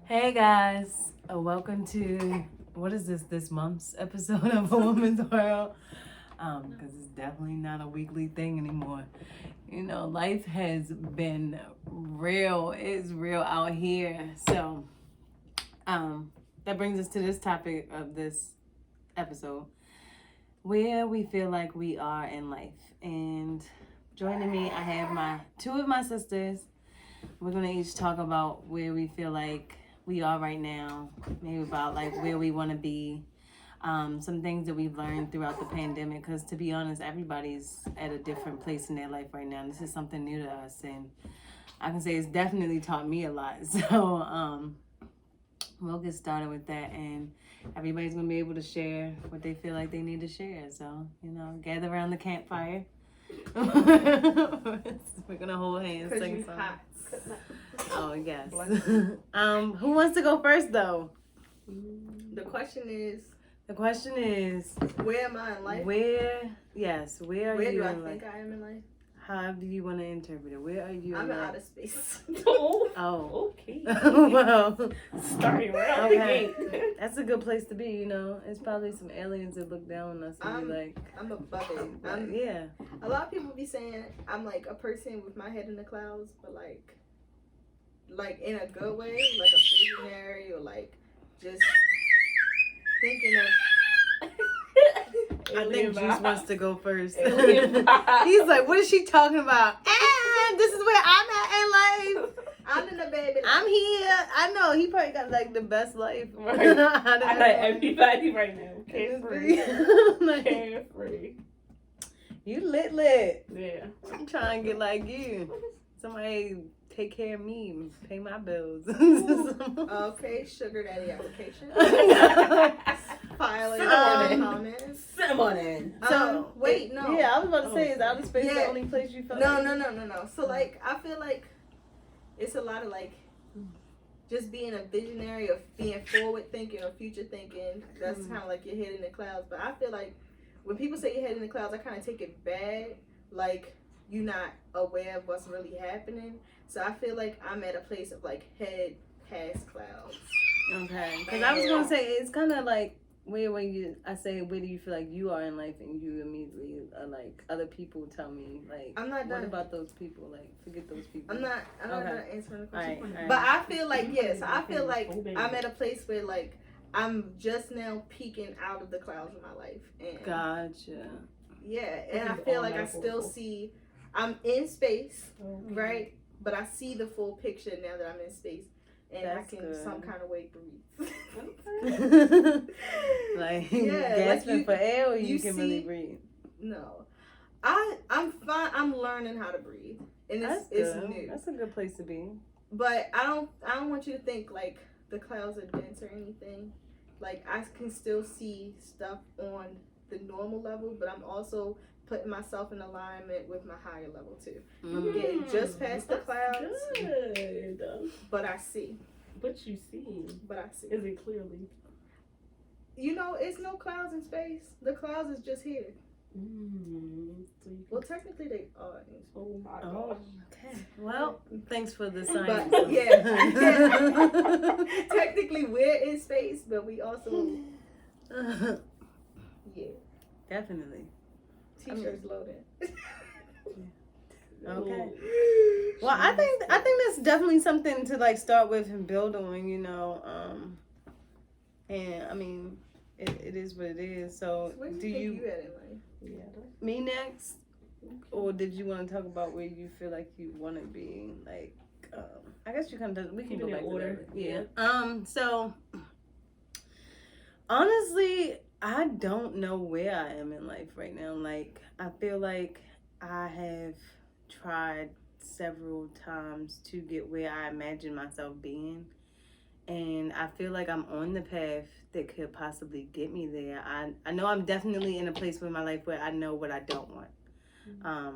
Hey guys, welcome to what is this month's episode of A Woman's World? Because it's definitely not a weekly thing anymore. You know, life has been real. It's real out here. So, that brings us to this topic of this episode, where we feel like we are in life. And joining me, I have two of my sisters. We're gonna each talk about where we feel like we are right now, maybe about like where we want to be, some things that we've learned throughout the pandemic. Because to be honest, everybody's at a different place in their life right now. This is something new to us, and I can say it's definitely taught me a lot. So we'll get started with that, and everybody's gonna be able to share what they feel like they need to share. So gather around the campfire. We're gonna hold hands, sing a song. Oh yes. Who wants to go first though? The question is, where am I in life? Where are where you do I in think life? I am in life? How do you want to interpret it? Where are you I'm in in life? outer space. Oh. Okay. Well, Starting around okay. the gate. That's a good place to be, you know. It's probably some aliens that look down on us and be like, I'm above it. yeah. A lot of people be saying I'm like a person with my head in the clouds, but like in a good way, like a visionary, or like just thinking of. I think Juice wants to go first. Alien vibe. He's like, what is she talking about? This is where I'm at in life. I'm in the baby. I'm here. I know he probably got like the best life. Right. I got everybody right now. Carefree. Like, Carefree. you lit. Yeah. I'm trying to get like you. Somebody take care of me and pay my bills. Okay, sugar daddy application. Filing comments. Send them on in. So wait, no. Yeah, I was about to say, is outer space the Yeah. only place you felt? No. So like, I feel like it's a lot of like just being a visionary, or being forward thinking or future thinking. That's kind of like your head in the clouds. But I feel like when people say your head in the clouds, I kind of take it bad. Like you're not aware of what's really happening. So I feel like I'm at a place of like head past clouds. Okay, because I was gonna say it's kind of like where I say where do you feel like you are in life, and you immediately like other people tell me like I'm not what done. about those people, like forget those people. I'm not Okay. done answering the question. All right. But I feel like I feel like I'm at a place where like I'm just now peeking out of the clouds of my life, and Gotcha. yeah, and I feel like I still see I'm in space, right? But I see the full picture now that I'm in space, and That's I can good. some kind of way breathe. Like Yeah, gasping like for air, or you you can really see- breathe. No, I'm fine. I'm learning how to breathe, and That's it's good. new. That's a good place to be. But I don't want you to think like the clouds are dense or anything. Like I can still see stuff on the normal level, but I'm also putting myself in alignment with my higher level too. I'm getting just past the clouds, Good. but I see. What you see? But I see. Is it clearly? You know, it's no clouds in space. The clouds is just here. So you Well, technically they are in space. oh my Oh, gosh. okay. Well, thanks for the science. But yeah, technically we're in space, but we also Definitely. T-shirts loaded. Okay. Well, I think that's definitely something to like start with and build on, you know. And I mean, it is what it is. So, Where do do you think you you at in life? Yeah. me next, or did you want to talk about where you feel like you want to be? Like, I guess you kind of we can Keep go it in back order. to that. Yeah. So honestly, I don't know where I am in life right now. Like, I feel like I have tried several times to get where I imagine myself being. And I feel like I'm on the path that could possibly get me there. I know I'm definitely in a place in my life where I know what I don't want.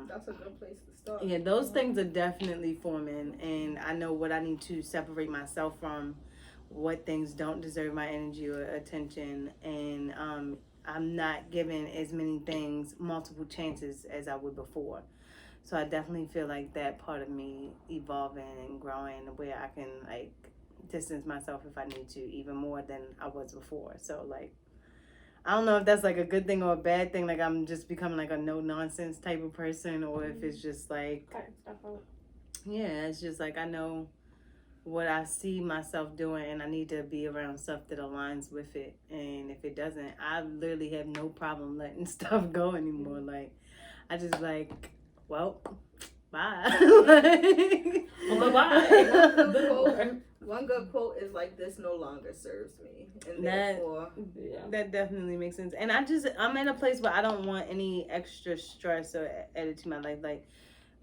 That's a good place to start. Yeah, those things are definitely forming, and I know what I need to separate myself from, what things don't deserve my energy or attention, and I'm not giving as many things multiple chances as I would before. So I definitely feel like that part of me evolving and growing where I can like distance myself if I need to even more than I was before. So like I don't know if that's like a good thing or a bad thing. Like I'm just becoming like a no nonsense type of person, or if it's just like yeah, it's just like I know what I see myself doing and I need to be around stuff that aligns with it. And if it doesn't, I literally have no problem letting stuff go anymore. Like I just like, well, bye. Like, well, bye. One good quote is like, "This no longer serves me," and That- therefore, That definitely makes sense. And I'm in a place where I don't want any extra stress or added to my life.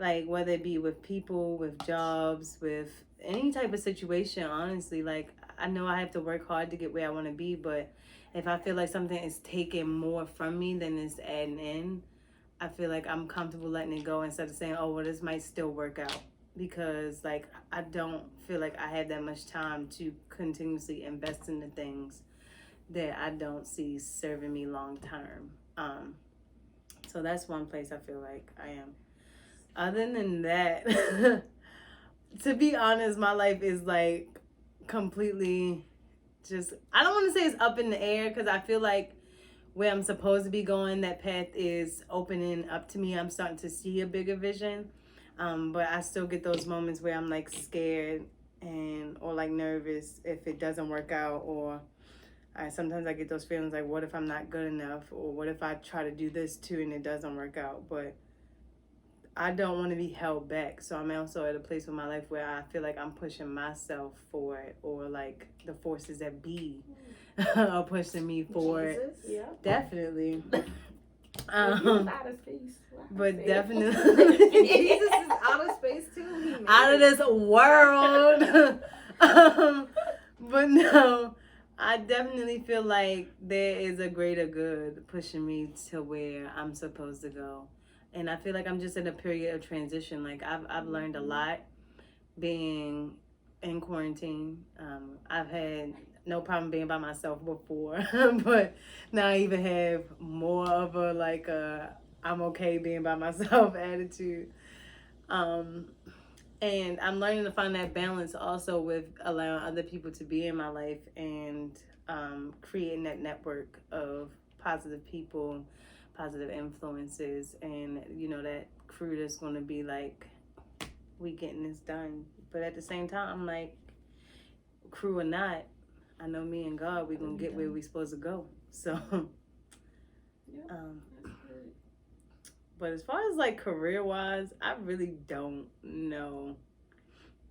Like whether it be with people, with jobs, with any type of situation, honestly, like I know I have to work hard to get where I want to be, but if I feel like something is taking more from me than it's adding in, I feel like I'm comfortable letting it go instead of saying, oh, well, this might still work out. Because like I don't feel like I have that much time to continuously invest in the things that I don't see serving me long term. So that's one place I feel like I am. Other than that, to be honest, my life is like completely just, I don't want to say it's up in the air because I feel like where I'm supposed to be going, that path is opening up to me. I'm starting to see a bigger vision. But I still get those moments where I'm like scared or like nervous if it doesn't work out, or sometimes I get those feelings like, what if I'm not good enough, or what if I try to do this too and it doesn't work out. But I don't want to be held back. So I'm also at a place in my life where I feel like I'm pushing myself forward, or like the forces that be are pushing me forward. Jesus. Yeah. Definitely. Out of space. But definitely Jesus is out of space too. He made out of it. this world. But no, I definitely feel like there is a greater good pushing me to where I'm supposed to go. And I feel like I'm just in a period of transition. Like I've learned a lot being in quarantine. I've had no problem being by myself before, but now I even have more of a like I'm okay being by myself attitude. And I'm learning to find that balance also with allowing other people to be in my life and creating that network of positive people, positive influences, and you know, that crew that's going to be like, we getting this done. But at the same time, I'm like, crew or not, I know me and God, we gonna get where we supposed to go. So but as far as like career wise, I really don't know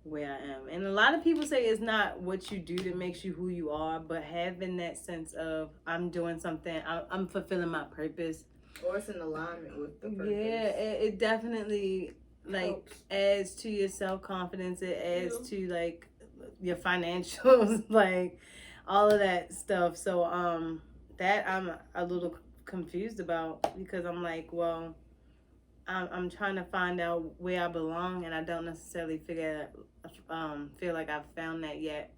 where I am. And a lot of people say it's not what you do that makes you who you are, but having that sense of I'm doing something, I'm fulfilling my purpose. Or it's in alignment with the purpose. Yeah, it definitely like Helps. adds to your self-confidence. It adds to like your financials, like all of that stuff. So that I'm a little confused about, because I'm like, well, I'm trying to find out where I belong, and I don't necessarily feel like I've found that yet,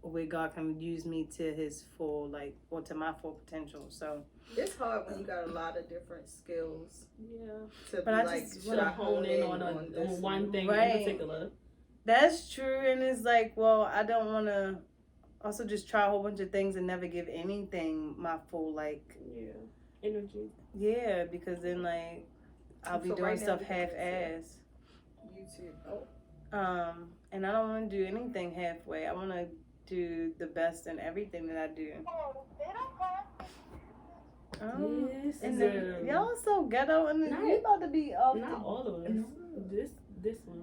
where God can use me to his full, like, or to my full potential. So It's hard when you got a lot of different skills. Yeah. To But be I like, just should To I hone in on this one thing Right. in particular. that's true. And it's like, well, I don't want to also just try a whole bunch of things and never give anything my full, like, Energy. yeah, because then like I'll be So doing right now stuff we can half-ass. YouTube. Oh, And I don't want to do anything halfway. I want to do the best in everything that I do. Yes, And girl. y'all so ghetto, and Not- you about to be off. Not all of us. This one.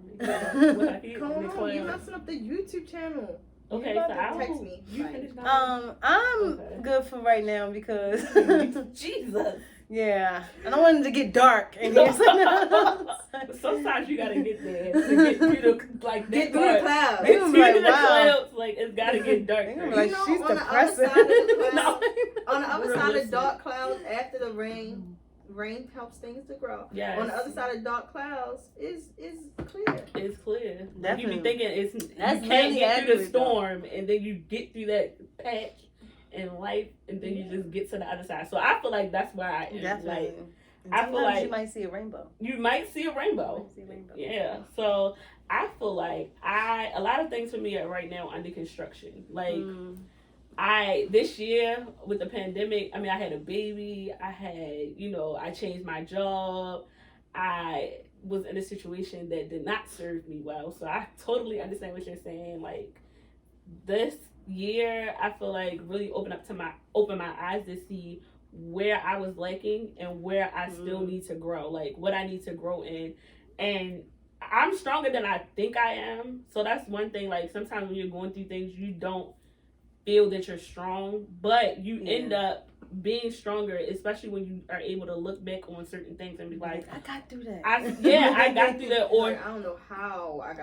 What I hear come on the on, corner. you messing up the YouTube channel. Okay, You so about to I'll text me. You Right. finish now. I'm Okay. good for right now because Jesus. yeah, I don't want it to get dark in here. Sometimes you gotta get there to get through the like Get that through the part. clouds. They Get gonna through be like, the wow. clouds. Like it's gotta get dark. They gonna be first. like, You know, she's on the other depressing. side of the No. On the other side of Realistic. dark clouds, after the rain helps things to grow. Yes. On the other side of dark clouds is clear. It's clear. Like, you Definitely. be thinking That's you can't really get through the accurate, though. storm, and then you get through that patch in life, and then you just get to the other side. So I feel like that's where I am. Definitely. Like And I feel sometimes like you might see a rainbow. you might see a rainbow. Yeah. So I feel like a lot of things for me are right now under construction. Like this year with the pandemic, I mean, I had a baby. I had, I changed my job. I was in a situation that did not serve me well. So I totally understand what you're saying. Like this year, I feel like really opened my eyes to see where I was lacking and where I still need to grow, like what I need to grow in. And I'm stronger than I think I am. So that's one thing. Like sometimes when you're going through things, you don't feel that you're strong, but you end up being stronger, especially when you are able to look back on certain things and be like, I got through that. I got through that. Or like, I don't know how I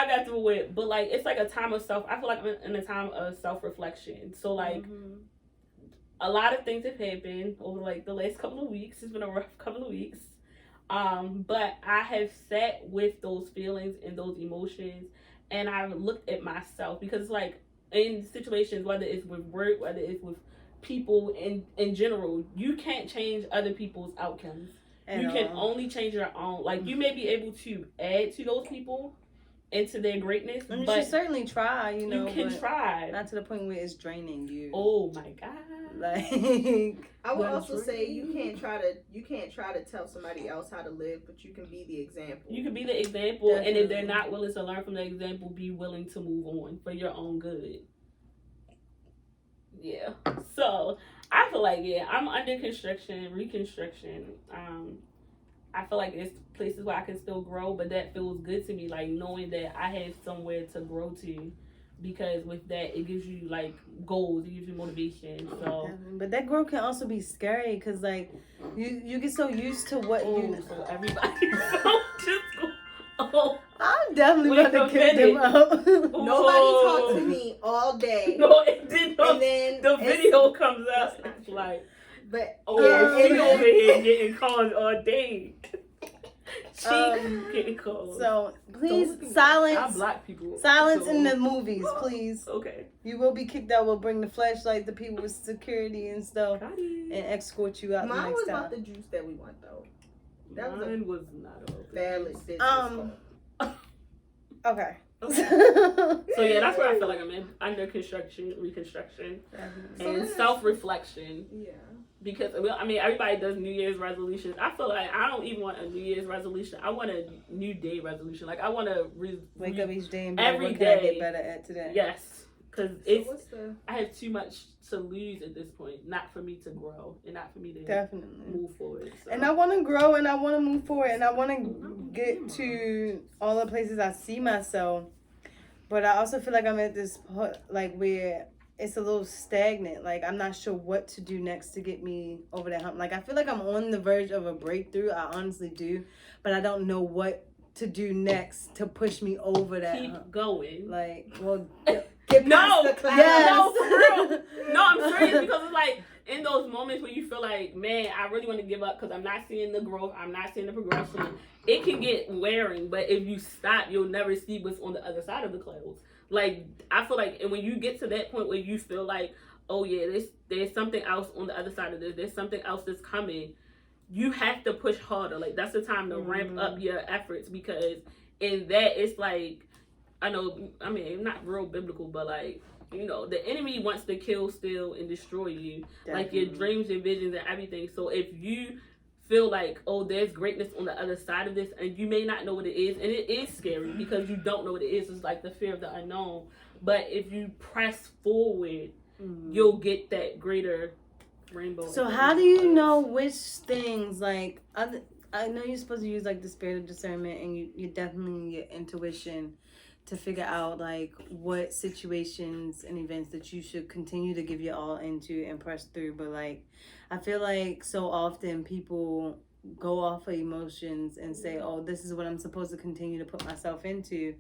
got through it, but like it's like a time of I feel like I'm in a time of self-reflection. So like a lot of things have happened over like the last couple of weeks. It's been a rough couple of weeks. But I have sat with those feelings and those emotions, and I've looked at myself, because like in situations, whether it's with work, whether it's with people in general, you can't change other people's outcomes. You can only change your own. Like you may be able to add to those people into their greatness, and you but should certainly try. You can try, not to the point where it's draining you. Oh my god! Like I would also say you can't try to tell somebody else how to live, but you can be the example. You can be the example. Definitely. And if they're not willing to learn from the example, be willing to move on for your own good. Yeah. So I feel like I'm under construction, reconstruction. I feel like there's places where I can still grow, but that feels good to me, like knowing that I have somewhere to grow to. Because with that, it gives you like goals, it gives you motivation. So, but that growth can also be scary, because like you get so used to what so everybody I'm definitely about to kick them out. Nobody talked to me all day. No, it did not. And then the video comes out. It's like, but she over here getting calls all day. Getting calls. So please silence. I block people. Silence in the movies, please. Okay. You will be kicked out. We'll bring the flashlight, the people with security and stuff, and escort you out. Mine the was next about time. the juice that we want though. Mine was not a valid business. Okay. So yeah, that's where I feel like I'm in, under construction, reconstruction, and self-reflection. Yeah. Because I mean, everybody does New Year's resolutions. I feel like I don't even want a New Year's resolution. I want a new day resolution. Like I want to wake up each day and every day. day Get better at today. Yes, because I have too much to lose at this point. Not for me to grow and not for me to definitely move forward. So. And I want to grow and I want to move forward and I want to get to all the places I see myself. But I also feel like I'm at this point, like where it's a little stagnant. Like I'm not sure what to do next to get me over that hump. Like I feel like I'm on the verge of a breakthrough. I honestly do, but I don't know what to do next to push me over that. Keep going. Like, well, get past the clouds. Yes. No, for real. No, I'm serious, because it's like in those moments where you feel like, man, I really want to give up because I'm not seeing the growth, I'm not seeing the progression. It can get wearing, but if you stop, you'll never see what's on the other side of the clouds. Like I feel like, and when you get to that point where you feel like, oh yeah, there's something else on the other side of this, there's something else that's coming, you have to push harder. Like that's the time to ramp up your efforts, because in that it's like, I mean not real biblical, but like, the enemy wants to kill, steal, and destroy you. Definitely. Like your dreams and visions and everything. So if you feel like, oh, there's greatness on the other side of this, and you may not know what it is, and it is scary because you don't know what it is. It's like the fear of the unknown. But if you press forward, you'll get that greater rainbow. So how do you know which things, like, I know you're supposed to use like the spirit of discernment, and you definitely your intuition to figure out like what situations and events that you should continue to give your all into and press through. But like I feel like so often people go off of emotions and say, oh, this is what I'm supposed to continue to put myself into,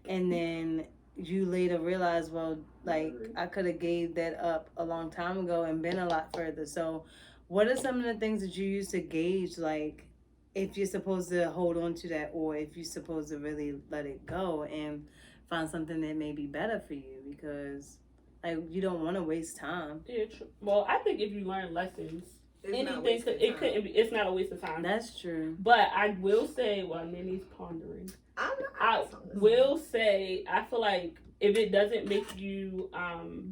and then you later realize, well, like I could have gave that up a long time ago and been a lot further. So what are some of the things that you use to gauge like if you're supposed to hold on to that, or if you're supposed to really let it go and find something that may be better for you? Because like you don't want to waste time. Yeah, true. Well, I think if you learn lessons anything could, it couldn't be. It's not a waste of time. That's true. But I will say, while Minnie's pondering, I will say I feel like if it doesn't make you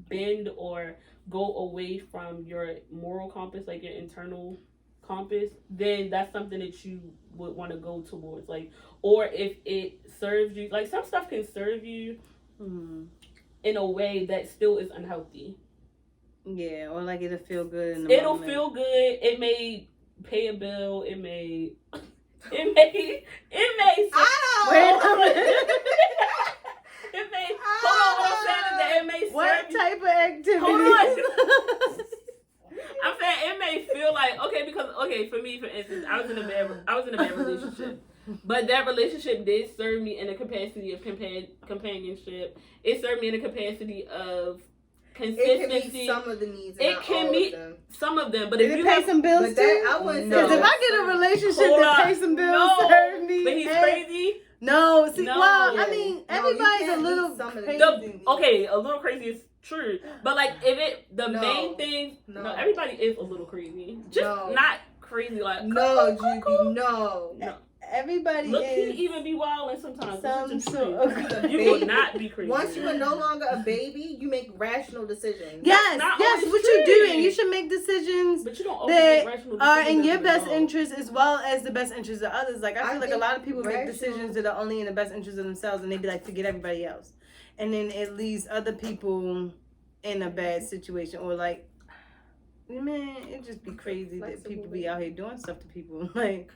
bend or go away from your moral compass, like your internal compass, then that's something that you would want to go towards. Like, or if it serves you, like some stuff can serve you in a way that still is unhealthy. Yeah, or like it'll feel good in the It'll moment. feel good. It may pay a bill. It may. I don't. Wait a minute. It may. Hold on. What I'm saying is that it may serve What you. type of activity? Hold on. I'm saying it may feel like okay, for me, for instance, I was in a bad relationship, but that relationship did serve me in a capacity of companionship. It served me in a capacity of consistency. It can meet some of the needs. It can meet some of them, but Did if it you pay have some bills but too? that, I wouldn't No. Because say if I get a relationship Hold that up. pays some bills, No. serve me. but he's hey. crazy. No, see, No. well, I No, mean, you everybody's a can't little meet some of the crazy. Okay, a little crazy is true, but like if it the No. main thing, No. everybody is a little crazy, just No. not crazy like No, GB, no. Everybody Look, he is even be wilding sometimes. some This is the sort truth. of You will not be crazy. Once you are no longer a baby, you make rational decisions. Yes, Not yes, always what you do, true. and you should make decisions But you don't always that make rational are decisions in your as a best adult. interest as well as the best interest of others. Like I I feel like a think lot of people make rational- decisions that are only in the best interest of themselves, and they be like, forget everybody else, and then it leaves other people in a bad situation, or like, man, it just be crazy that people be out here doing stuff to people. Like,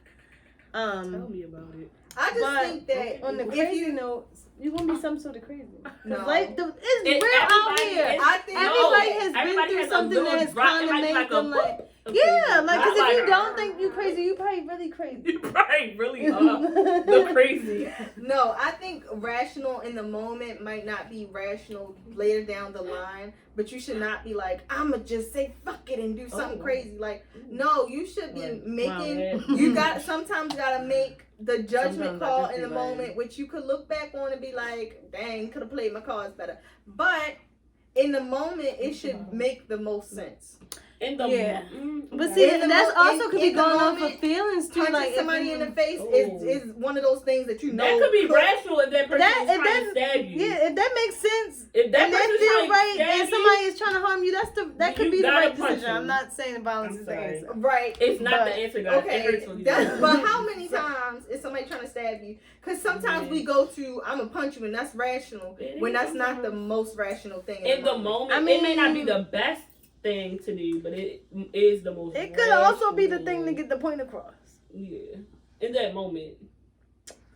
Tell me about it. I just But think that on the if crazy you note, you gonna be some sort of crazy. No. Like it's real out everybody here. is- I think Everybody no, has everybody been through has a something little that has drop. It kind of might be made like a them like, boop of yeah, crazy. like Not because if like you a- don't think you crazy, you probably really crazy. You probably really are the crazy. no, I think rational in the moment might not be rational later down the line, but you should not be like, I'ma just say fuck it and do something Oh. crazy. Like, no, you should be Right. making Wow. you got sometimes gotta make the judgment Sometimes I call just in be the like- moment, which you could look back on and be like, dang, could have played my cards better. But in the moment, it should make the most sense. In the Yeah. mm, But okay. see, In the that's mo- also in- could be in the going off of moment, feelings too. Punching Like if somebody you- in the face Oh. is one of those things that you know that could be rational if that person That- is if trying to that- stab you. yeah, if that makes sense. If that And that person is feel trying right, to stab and somebody is trying to harm you. That could You be the gotta right punch decision. I'm them. not saying violence I'm is the sorry. answer. right. it's not But- the answer, guys. It Okay, hurts when you that's, do but it. how many times is somebody trying to stab you? Because sometimes Yeah. we go to, I'm gonna punch you, and that's rational, It when is that's not the sometimes. most rational thing. In the moment, I it may not be mean- the best thing to do, but it is the most. It could also be the rational. thing to get the point across. Yeah, in that moment,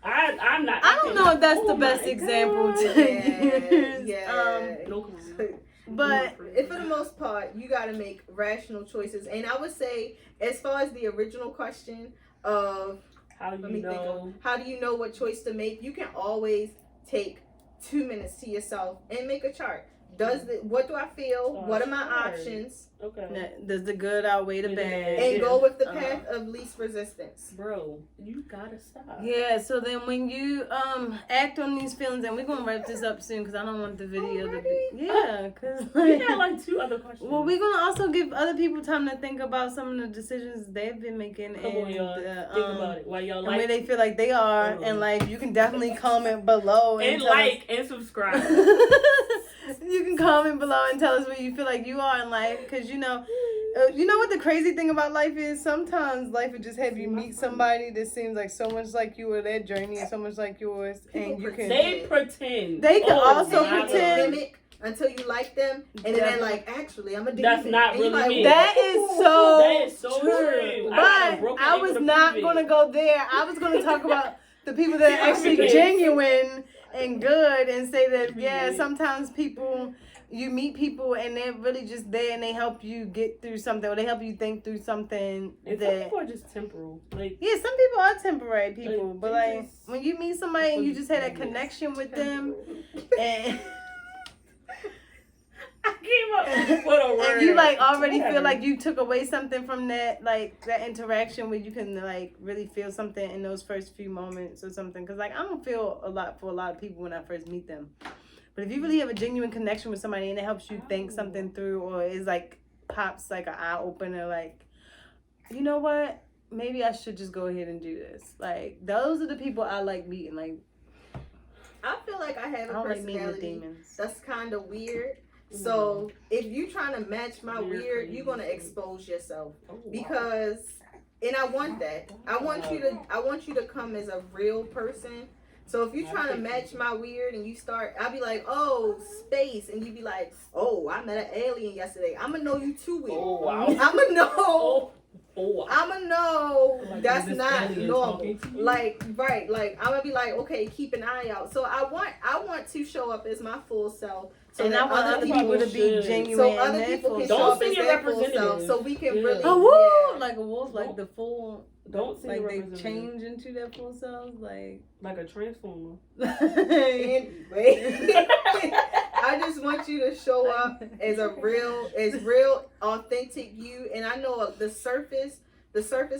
I'm not. I don't know if that's the Oh best my example God. to Yeah, use. yeah. No comment. But If for the most part, you got to make rational choices. And I would say, as far as the original question of, How let you me think know? of, how do you know what choice to make? You can always take 2 minutes to yourself and make a chart. What do I feel? Oh, What are my sure. options? Okay, does the good outweigh the Yeah. bad? And Yeah. go with the Uh-huh. path of least resistance. bro, you gotta stop. Yeah, so then when you act on these feelings, and we're gonna wrap this up soon because I don't want the video to be, yeah, because We had like 2 other questions. well, we're gonna also give other people time to think about some of the decisions they've been making Come on, and y'all. Think about it while y'all and where like they feel like they are, and like you can definitely comment below and and tell us- like and subscribe. you can comment below and tell us where you feel like you are in life, because you know what the crazy thing about life is. Sometimes life would just have you meet somebody that seems like so much like you, or their journey is so much like yours, and you can. They pretend. They can also my pretend. God. Mimic until you like them, and then they're like, actually, I'm a demon. That's not And you're really like, me. That is so, That is so true. I got a But broken I ankle was to not prove it. gonna go there. I was gonna talk about the people that are actually genuine and good, and say that sometimes people. You meet people and they're really just there and they help you get through something, or they help you think through something And some that. people are just temporal. Like Yeah, some people are temporary people, Like, but they like just- when you meet somebody and you just had that connection with them, and, I came up with a word. and you like already Whatever. feel like you took away something from that, like that interaction where you can like really feel something in those first few moments or something. Because like I don't feel a lot for a lot of people when I first meet them. But if you really have a genuine connection with somebody and it helps you think something through, or is like pops like an eye opener, like you know what? Maybe I should just go ahead and do this. Like, those are the people I like meeting. Like, I feel like I have I a don't like meeting the personality demons. that's kind of weird. So if you trying to match my weird, you're gonna expose yourself because, and I want that. I want you to come as a real person. So if you're trying to match my weird and you start, I'll be like, oh, space, and you be like, oh, I met an alien yesterday. I'm gonna know you too weird. Oh, wow. I'm gonna know. Oh, I'm gonna know like, that's this not alien normal. talking to you? Like, right, like I'm gonna be like, okay, keep an eye out. So I want to show up as my full self. So And that I want other people to be should. genuine. so and other their people full can self. show Don't up send as your their full self. representative. So we can Yeah. really, Oh, woo! yeah. Like a wolf, like the full. Don't see Like the they representative. change into their full selves, like. Like a transformer. Anyway, I just want you to show up as real, authentic you. And I know the surface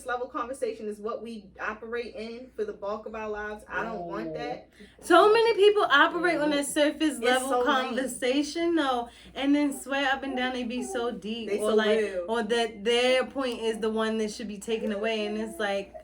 level conversation is what we operate in for the bulk of our lives. I don't want that. So many people operate on that surface It's level so conversation, though, and then swear up and down they be so deep, They or so like, real. or that their point is the one that should be taken away, and it's like,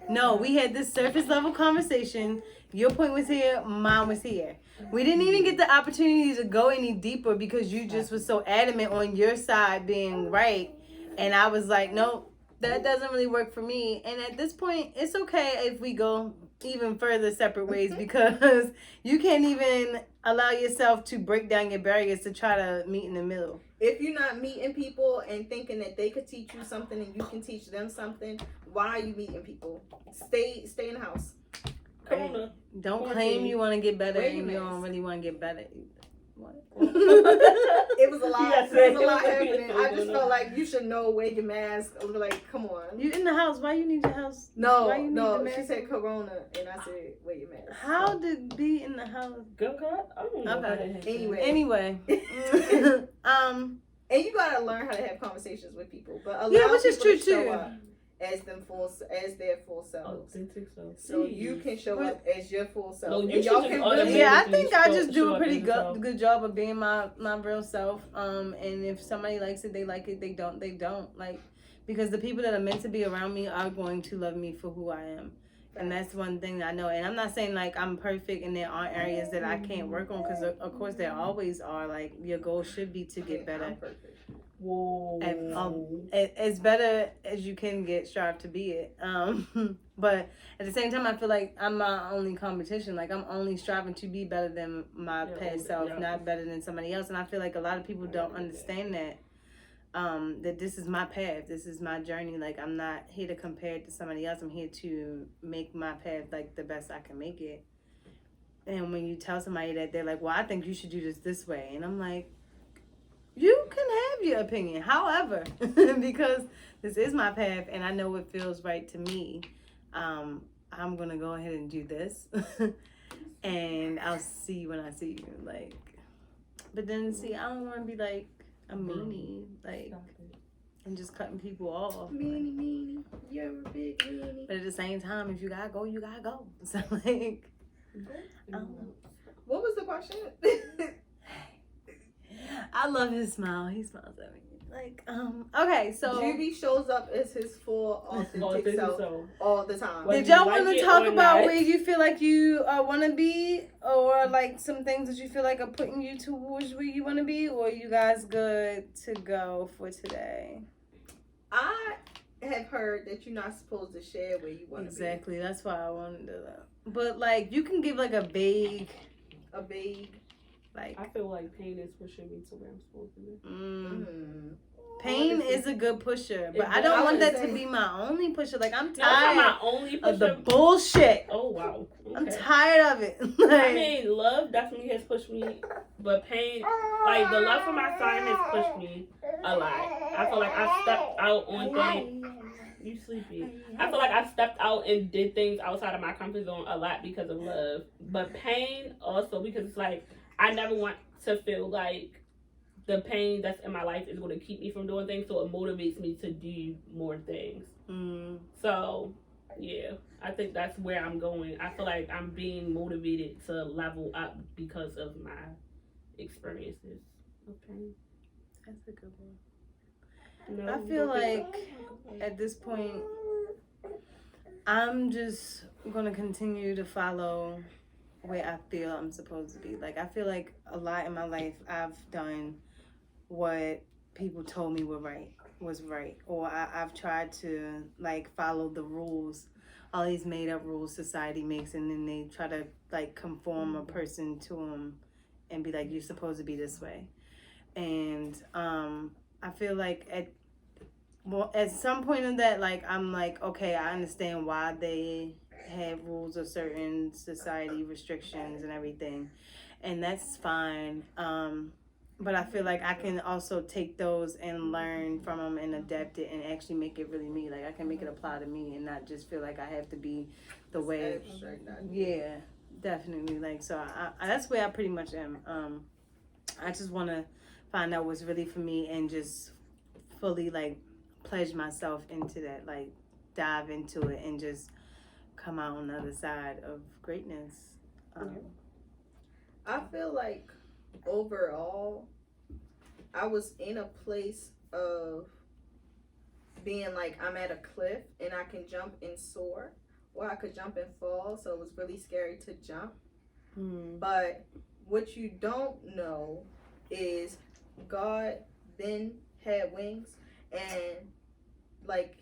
no, we had this surface level conversation. Your point was here, mine was here. We didn't even get the opportunity to go any deeper because you just was so adamant on your side being right, and I was like, nope. That doesn't really work for me. And at this point, it's okay if we go even further separate ways because you can't even allow yourself to break down your barriers to try to meet in the middle. If you're not meeting people and thinking that they could teach you something and you can teach them something, why are you meeting people? Stay in the house. Corona. Don't claim you want to get better Wear and your you mask. don't really want to get better. What? It was a lot. Yes, It was a lot it was happening. beautiful, I just felt like you should know, wear your mask. I was like, come on. You in the house. Why you need your house? Why No, you need the no. mask? She said Corona, and I said, wear your mask. How did be in the house? Good cut? I don't know. Okay. Anyway. Anyway. And you gotta learn how to have conversations with people, but allow Yeah, which is people true, to show too. up as their full selves. Authentic self. So you can show up as your full self. No, you and should y'all just can automatically really, Yeah, I think I just do show a up pretty as yourself. good job of being my real self. And if somebody likes it, they like it. They don't, they don't. Like, because the people that are meant to be around me are going to love me for who I am. And that's one thing that I know. And I'm not saying like I'm perfect and there aren't areas that I can't work on because of course there always are. Like your goal should be to get better. I'm perfect. Whoa. And, as better as you can get, strive to be it. But at the same time, I feel like I'm my only competition. Like I'm only striving to be better than my past self, not better than somebody else. And I feel like a lot of people don't understand that. That this is my path, this is my journey. Like I'm not here to compare it to somebody else. I'm here to make my path like the best I can make it. And when you tell somebody that, they're like, well, I think you should do this way, and I'm like, you can have your opinion, however, because this is my path and I know what feels right to me. I'm gonna go ahead and do this and I'll see you when I see you. Like, but then see, I don't want to be like a meanie, like, and just cutting people off. Meanie, you're a big meanie. But at the same time, if you gotta go, you gotta go. So like, What was the question? I love his smile. He smiles at me. Like, okay, so Juby shows up as his full authentic self all the time. Whether did y'all you like want to it talk or about not. where you feel like you want to be, or like some things that you feel like are putting you towards where you want to be, or are you guys good to go for today? I have heard that you're not supposed to share where you want to Exactly. That's why I wanted to. But like, you can give like a vague, be. A vague. like. I feel like pain is pushing me to where I'm supposed to be. Pain is a good pusher, but It I don't does. want that to be my only pusher. Like I'm No, it's not tired my only of the pusher. bullshit. Oh wow. I'm Okay. tired of it. I Like, mean, love definitely has pushed me, but pain, like the love for my son has pushed me a lot. I feel like I stepped out on things. You sleepy. I feel like I stepped out and did things outside of my comfort zone a lot because of love. But pain also because it's like I never want to feel like the pain that's in my life is going to keep me from doing things, so it motivates me to do more things. So, yeah, I think that's where I'm going. I feel like I'm being motivated to level up because of my experiences of pain. that's a good one. No, I you feel don't think like so? at this point, I'm just gonna continue to follow where I feel I'm supposed to be. Like, I feel like a lot in my life I've done what people told me was right, or I've tried to like follow the rules, all these made up rules society makes, and then they try to like conform a person to them and be like, you're supposed to be this way. And I feel like at some point in that, like, I'm like, okay, I understand why they have rules of certain society restrictions and everything, and that's fine. But I feel like I can also take those and learn from them and adapt it and actually make it really me. Like, I can make it apply to me and not just feel like I have to be the way. Yeah, definitely. Like, so I that's where I pretty much am. I just want to find out what's really for me and just fully like pledge myself into that, like dive into it and just come out on the other side of greatness. I feel like overall, I was in a place of being like, I'm at a cliff and I can jump and soar, or I could jump and fall. So it was really scary to jump. But what you don't know is God then had wings and like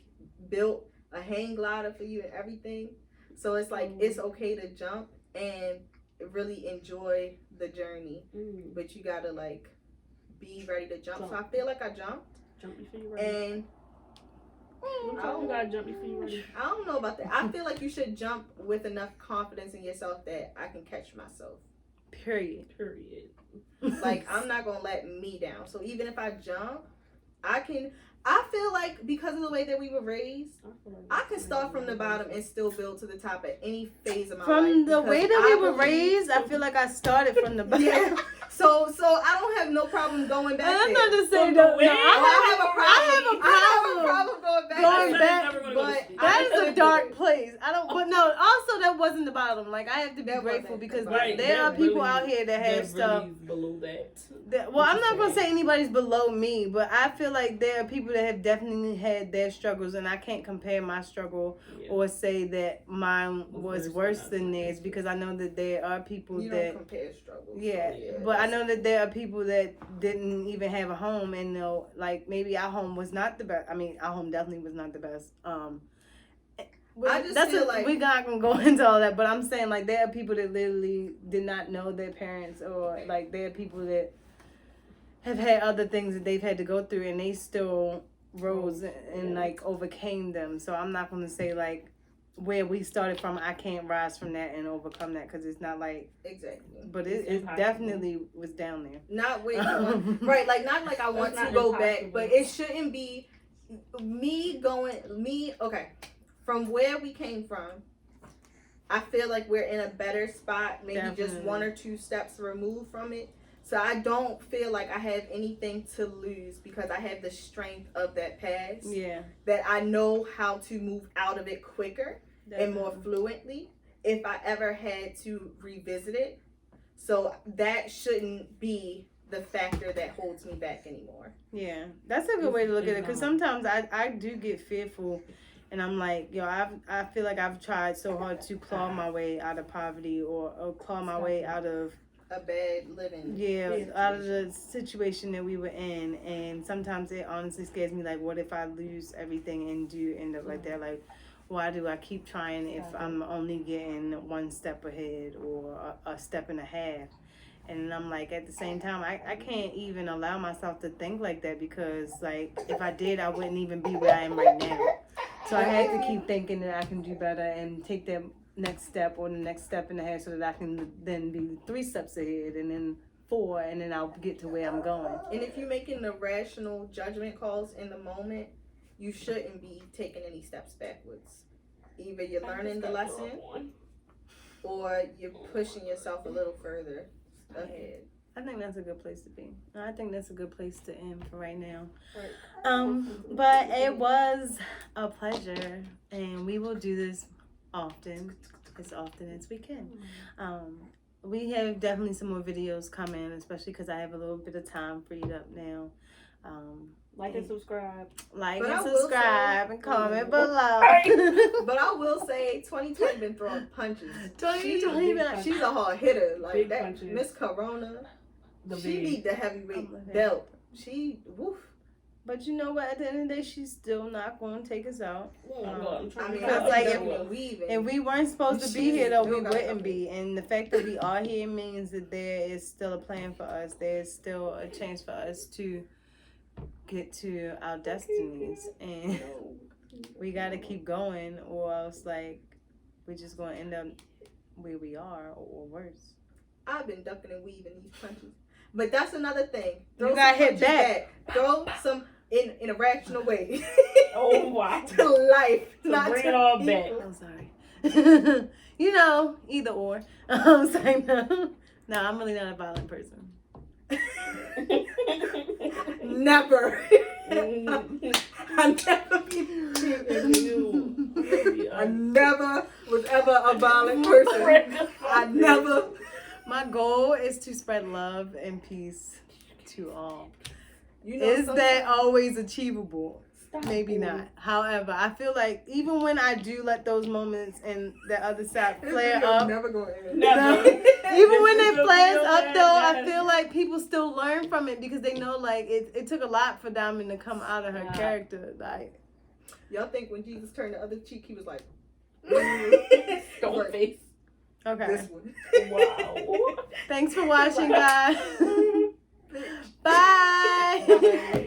built a hang glider for you and everything. So it's like it's okay to jump and really enjoy the journey, but you gotta like be ready to jump. So I feel like I jumped. Jump before you ready. And You gotta jump before you ready. I don't know about that. I feel like you should jump with enough confidence in yourself that I can catch myself. Period. Like, I'm not gonna let me down. So even if I jump, I feel like because of the way that we were raised, I can start from the bottom and still build to the top at any phase of my life. From the way that we were raised, I feel like I started from the bottom. Yeah. So I don't have no problem going back. I'm there. not to say no. I have a problem going back. going there. back, but that is a dark place. But no, also that wasn't the bottom. Like, I have to be grateful because there are people out here that have stuff below that. Well, I'm not gonna say anybody's below me, but I feel like there are people that have definitely had their struggles, and I can't compare my struggle or say that mine was worse than theirs, because I know that there are people you that don't compare struggles. yeah, but I know that there are people that didn't even have a home, and they'll like maybe our home was not the best. I mean, our home definitely was not the best. I just feel like we're not gonna go into all that, but I'm saying like there are people that literally did not know their parents, or like there are people that have had other things that they've had to go through, and they still rose and like overcame them. So I'm not gonna say like where we started from, I can't rise from that and overcome that, because it's not like exactly. But it definitely was down there. Not where you want, right? Like not like I want to go back, but it shouldn't be me. Okay, from where we came from, I feel like we're in a better spot. Maybe just 1 or 2 steps removed from it. So I don't feel like I have anything to lose because I have the strength of that past. Yeah. That I know how to move out of it quicker and more fluently if I ever had to revisit it. So that shouldn't be the factor that holds me back anymore. Yeah, that's a good way to look at it, because sometimes I do get fearful, and I'm like, yo, I feel like I've tried so hard to claw my way out of poverty, or claw my way out of a bad living. Yeah, out of the situation that we were in, and sometimes it honestly scares me. Like, what if I lose everything and do end up like that? Like, why do I keep trying if I'm only getting 1 step ahead or a step and a half? And I'm like, at the same time, I can't even allow myself to think like that, because like if I did, I wouldn't even be where I am right now. So I had to keep thinking that I can do better and take that next step or the next step and a half, so that I can then be 3 steps ahead, and then 4, and then I'll get to where I'm going. And if you're making the rational judgment calls in the moment, you shouldn't be taking any steps backwards. Either you're learning the lesson or you're pushing yourself a little further ahead. I think that's a good place to be. I think that's a good place to end for right now. But it was a pleasure, and we will do this often, as often as we can. We have definitely some more videos coming, especially because I have a little bit of time freed up now. Like and subscribe. Like But and I will subscribe say- and comment Mhm. below. But I will say 2020 been throwing punches. 2020 been- She's a hard hitter. Like Big that punches. Miss Corona. The She big. need the heavyweight I'm loving belt. She woof. But you know what? At the end of the day, she's still not going to take us out. Oh my God, I'm trying I to mean, figure Because, I out like, like if- what- and weaving. If we weren't supposed to be She here, though, we still got wouldn't something. be. And the fact that we are here means that there is still a plan for us. There's still a chance for us to get to our destinies. And we got to keep going, or else, like, we're just going to end up where we are or worse. I've been ducking and weaving these punches. But that's another thing. You got some hit punches back. Throw some in a rational way. Oh, wow. To life. So not bring to it all people. back. I'm sorry. You know, either or. I'm saying no. No, I'm really not a violent person. Never. I never I never was ever a violent person. I never. My goal is to spread love and peace to all. You know, Is that sometimes- always achievable? Stop. Maybe not. However, I feel like even when I do let those moments and the other side This flare video up, never gonna end. Never. even when it This flares video, up though, I yes. feel like people still learn from it because they know like it took a lot for Diamond to come out of her Yeah. character. Like, Y'all think when Jesus turned the other cheek, he was like, Stone Like, face. okay. this one. Wow. Thanks for watching, guys. Bye.